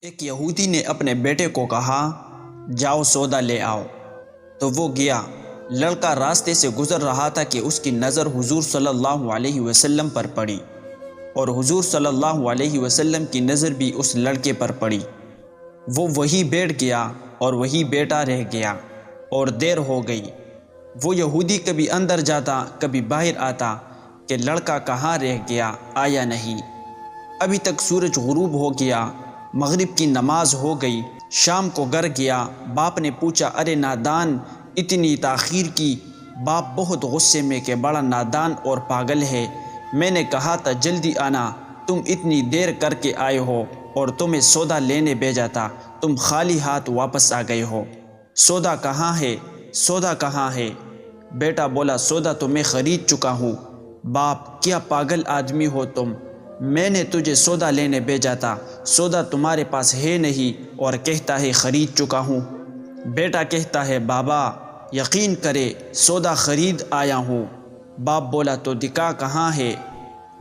ایک یہودی نے اپنے بیٹے کو کہا جاؤ سودا لے آؤ، تو وہ گیا۔ لڑکا راستے سے گزر رہا تھا کہ اس کی نظر حضور صلی اللہ علیہ وسلم پر پڑی، اور حضور صلی اللہ علیہ وسلم کی نظر بھی اس لڑکے پر پڑی۔ وہ وہی بیٹھ گیا اور وہی بیٹا رہ گیا، اور دیر ہو گئی۔ وہ یہودی کبھی اندر جاتا کبھی باہر آتا کہ لڑکا کہاں رہ گیا، آیا نہیں۔ ابھی تک سورج غروب ہو گیا، مغرب کی نماز ہو گئی، شام کو گھر گیا۔ باپ نے پوچھا ارے نادان، اتنی تاخیر کی؟ باپ بہت غصے میں کہ بڑا نادان اور پاگل ہے، میں نے کہا تھا جلدی آنا، تم اتنی دیر کر کے آئے ہو، اور تمہیں سودا لینے بھیجا تھا، تم خالی ہاتھ واپس آ گئے ہو۔ سودا کہاں ہے؟ سودا کہاں ہے؟ بیٹا بولا سودا تو میں خرید چکا ہوں۔ باپ کیا پاگل آدمی ہو تم، میں نے تجھے سودا لینے بھیجا تھا، سودا تمہارے پاس ہے نہیں، اور کہتا ہے خرید چکا ہوں۔ بیٹا کہتا ہے بابا یقین کرے سودا خرید آیا ہوں۔ باپ بولا تو دکھا کہاں ہے؟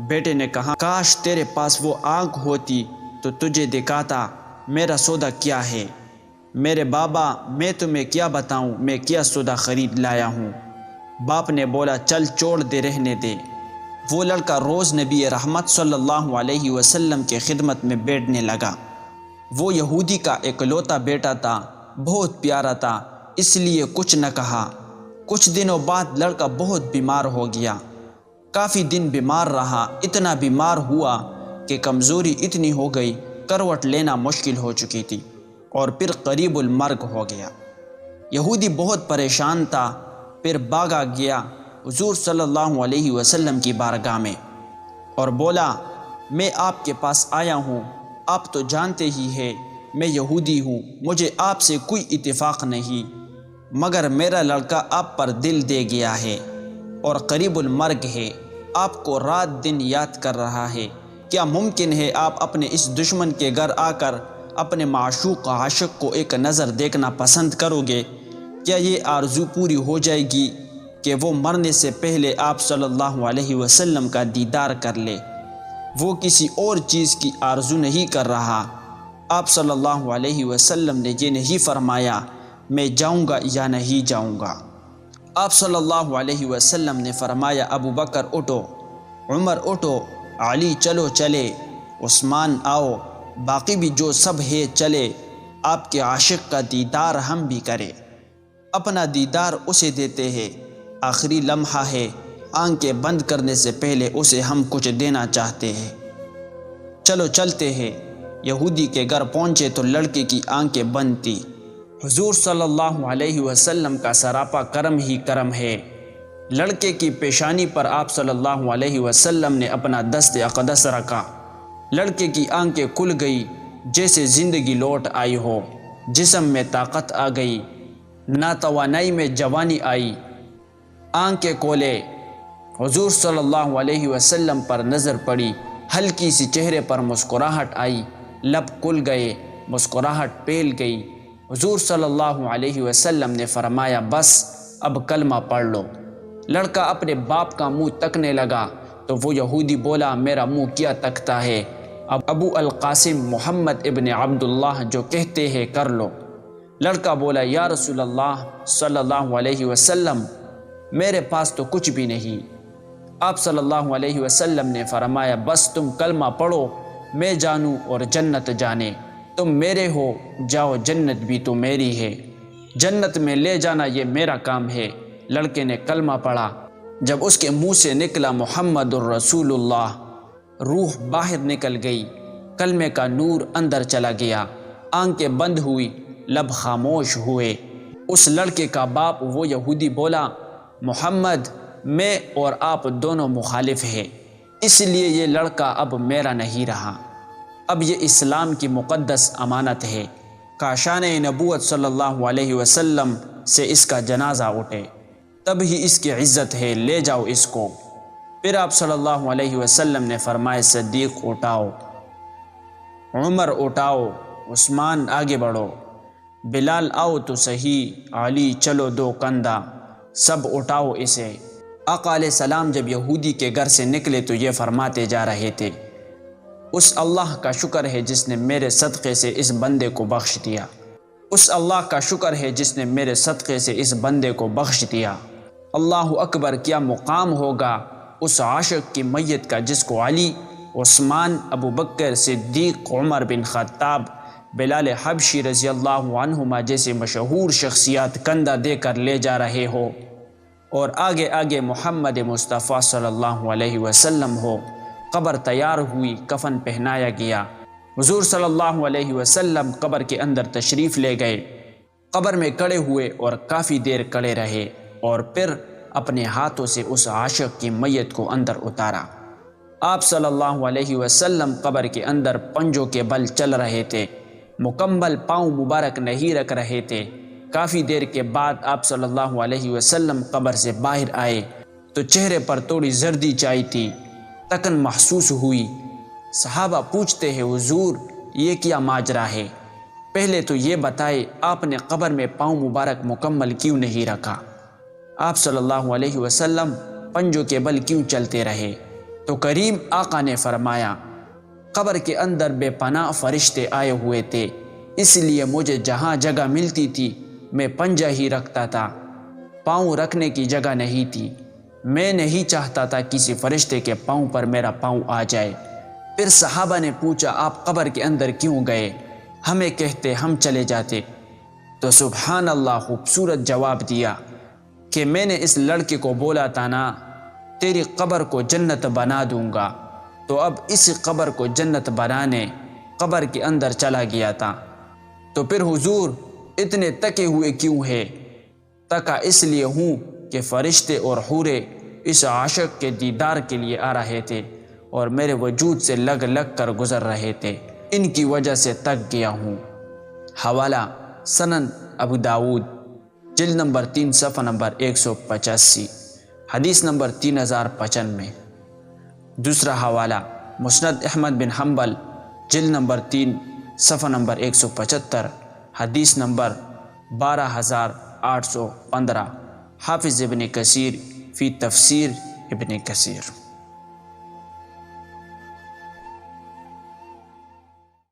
بیٹے نے کہا کاش تیرے پاس وہ آنکھ ہوتی تو تجھے دکھاتا میرا سودا کیا ہے۔ میرے بابا میں تمہیں کیا بتاؤں میں کیا سودا خرید لایا ہوں۔ باپ نے بولا چل چھوڑ دے، رہنے دے۔ وہ لڑکا روز نبی رحمت صلی اللہ علیہ وسلم کے خدمت میں بیٹھنے لگا۔ وہ یہودی کا اکلوتا بیٹا تھا، بہت پیارا تھا، اس لیے کچھ نہ کہا۔ کچھ دنوں بعد لڑکا بہت بیمار ہو گیا، کافی دن بیمار رہا، اتنا بیمار ہوا کہ کمزوری اتنی ہو گئی کروٹ لینا مشکل ہو چکی تھی، اور پھر قریب المرگ ہو گیا۔ یہودی بہت پریشان تھا، پھر بھاگا گیا حضور صلی اللہ علیہ وسلم کی بارگاہ میں، اور بولا میں آپ کے پاس آیا ہوں، آپ تو جانتے ہی ہیں میں یہودی ہوں، مجھے آپ سے کوئی اتفاق نہیں، مگر میرا لڑکا آپ پر دل دے گیا ہے اور قریب المرگ ہے، آپ کو رات دن یاد کر رہا ہے۔ کیا ممکن ہے آپ اپنے اس دشمن کے گھر آ کر اپنے معشوق عاشق کو ایک نظر دیکھنا پسند کرو گے؟ کیا یہ آرزو پوری ہو جائے گی کہ وہ مرنے سے پہلے آپ صلی اللہ علیہ وسلم کا دیدار کر لے؟ وہ کسی اور چیز کی آرزو نہیں کر رہا۔ آپ صلی اللہ علیہ وسلم نے یہ نہیں فرمایا میں جاؤں گا یا نہیں جاؤں گا۔ آپ صلی اللہ علیہ وسلم نے فرمایا ابو بکر اٹھو، عمر اٹھو، علی چلو چلے، عثمان آؤ، باقی بھی جو سب ہے چلے، آپ کے عاشق کا دیدار ہم بھی کریں۔ اپنا دیدار اسے دیتے ہیں، آخری لمحہ ہے، آنکھیں بند کرنے سے پہلے اسے ہم کچھ دینا چاہتے ہیں۔ چلو چلتے ہیں۔ یہودی کے گھر پہنچے تو لڑکے کی آنکھیں بند تھی۔ حضور صلی اللہ علیہ وسلم کا سراپا کرم ہی کرم ہے۔ لڑکے کی پیشانی پر آپ صلی اللہ علیہ وسلم نے اپنا دست اقدس رکھا۔ لڑکے کی آنکھیں کھل گئی جیسے زندگی لوٹ آئی ہو، جسم میں طاقت آ گئی، ناتوانائی میں جوانی آئی۔ آنکھیں کھولے، حضور صلی اللہ علیہ وسلم پر نظر پڑی، ہلکی سی چہرے پر مسکراہٹ آئی، لب کھل گئے، مسکراہٹ پھیل گئی۔ حضور صلی اللہ علیہ وسلم نے فرمایا بس اب کلمہ پڑھ لو۔ لڑکا اپنے باپ کا منہ تکنے لگا تو وہ یہودی بولا میرا منہ کیا تکتا ہے، اب ابو القاسم محمد ابن عبداللہ جو کہتے ہیں کر لو۔ لڑکا بولا یا رسول اللہ صلی اللہ علیہ وسلم میرے پاس تو کچھ بھی نہیں۔ آپ صلی اللہ علیہ وسلم نے فرمایا بس تم کلمہ پڑھو، میں جانوں اور جنت جانے، تم میرے ہو، جاؤ جنت بھی تو میری ہے، جنت میں لے جانا یہ میرا کام ہے۔ لڑکے نے کلمہ پڑھا، جب اس کے منہ سے نکلا محمد الرسول اللہ، روح باہر نکل گئی، کلمے کا نور اندر چلا گیا، آنکھیں بند ہوئی، لب خاموش ہوئے۔ اس لڑکے کا باپ وہ یہودی بولا محمد میں اور آپ دونوں مخالف ہیں، اس لیے یہ لڑکا اب میرا نہیں رہا، اب یہ اسلام کی مقدس امانت ہے، کاشان نبوت صلی اللہ علیہ وسلم سے اس کا جنازہ اٹھے، تب ہی اس کی عزت ہے، لے جاؤ اس کو۔ پھر آپ صلی اللہ علیہ وسلم نے فرمایا صدیق اٹھاؤ، عمر اٹھاؤ، عثمان آگے بڑھو، بلال آؤ تو صحیح، علی چلو دو کندھا، سب اٹھاؤ اسے۔ آقا علیہ السلام جب یہودی کے گھر سے نکلے تو یہ فرماتے جا رہے تھے اس اللہ کا شکر ہے جس نے میرے صدقے سے اس بندے کو بخش دیا، اس اللہ کا شکر ہے جس نے میرے صدقے سے اس بندے کو بخش دیا۔ اللہ اکبر، کیا مقام ہوگا اس عاشق کی میت کا جس کو علی، عثمان، ابو بکر صدیق، عمر بن خطاب، بلال حبشی رضی اللہ عنہما جیسے مشہور شخصیات کندھا دے کر لے جا رہے ہو، اور آگے آگے محمد مصطفیٰ صلی اللہ علیہ وسلم ہو۔ قبر تیار ہوئی، کفن پہنایا گیا، حضور صلی اللہ علیہ وسلم قبر کے اندر تشریف لے گئے، قبر میں کھڑے ہوئے اور کافی دیر کھڑے رہے، اور پھر اپنے ہاتھوں سے اس عاشق کی میت کو اندر اتارا۔ آپ صلی اللہ علیہ وسلم قبر کے اندر پنجوں کے بل چل رہے تھے، مکمل پاؤں مبارک نہیں رکھ رہے تھے۔ کافی دیر کے بعد آپ صلی اللہ علیہ وسلم قبر سے باہر آئے تو چہرے پر تھوڑی زردی چھائی تھی، تکن محسوس ہوئی۔ صحابہ پوچھتے ہیں حضور یہ کیا ماجرا ہے؟ پہلے تو یہ بتائے آپ نے قبر میں پاؤں مبارک مکمل کیوں نہیں رکھا؟ آپ صلی اللہ علیہ وسلم پنجوں کے بل کیوں چلتے رہے؟ تو کریم آقا نے فرمایا، قبر کے اندر بے پناہ فرشتے آئے ہوئے تھے، اس لیے مجھے جہاں جگہ ملتی تھی میں پنجہ ہی رکھتا تھا، پاؤں رکھنے کی جگہ نہیں تھی۔ میں نہیں چاہتا تھا کسی فرشتے کے پاؤں پر میرا پاؤں آ جائے۔ پھر صحابہ نے پوچھا آپ قبر کے اندر کیوں گئے؟ ہمیں کہتے ہم چلے جاتے۔ تو سبحان اللہ خوبصورت جواب دیا کہ میں نے اس لڑکے کو بولا تھا نا تیری قبر کو جنت بنا دوں گا، تو اب اس قبر کو جنت بنانے قبر کے اندر چلا گیا تھا۔ تو پھر حضور اتنے تکے ہوئے کیوں ہے؟ تکا اس لیے ہوں کہ فرشتے اور حورے اس عاشق کے دیدار کے لیے آ رہے تھے اور میرے وجود سے لگ لگ کر گزر رہے تھے، ان کی وجہ سے تک گیا ہوں۔ حوالہ سنن ابو داود، جلد نمبر 3 صفحہ نمبر 185، حدیث نمبر 3095۔ دوسرا حوالہ مسند احمد بن حنبل، جلد نمبر 3 صفحہ نمبر 175، حدیث نمبر 12815، حافظ ابن کثیر فی تفسیر ابن کثیر۔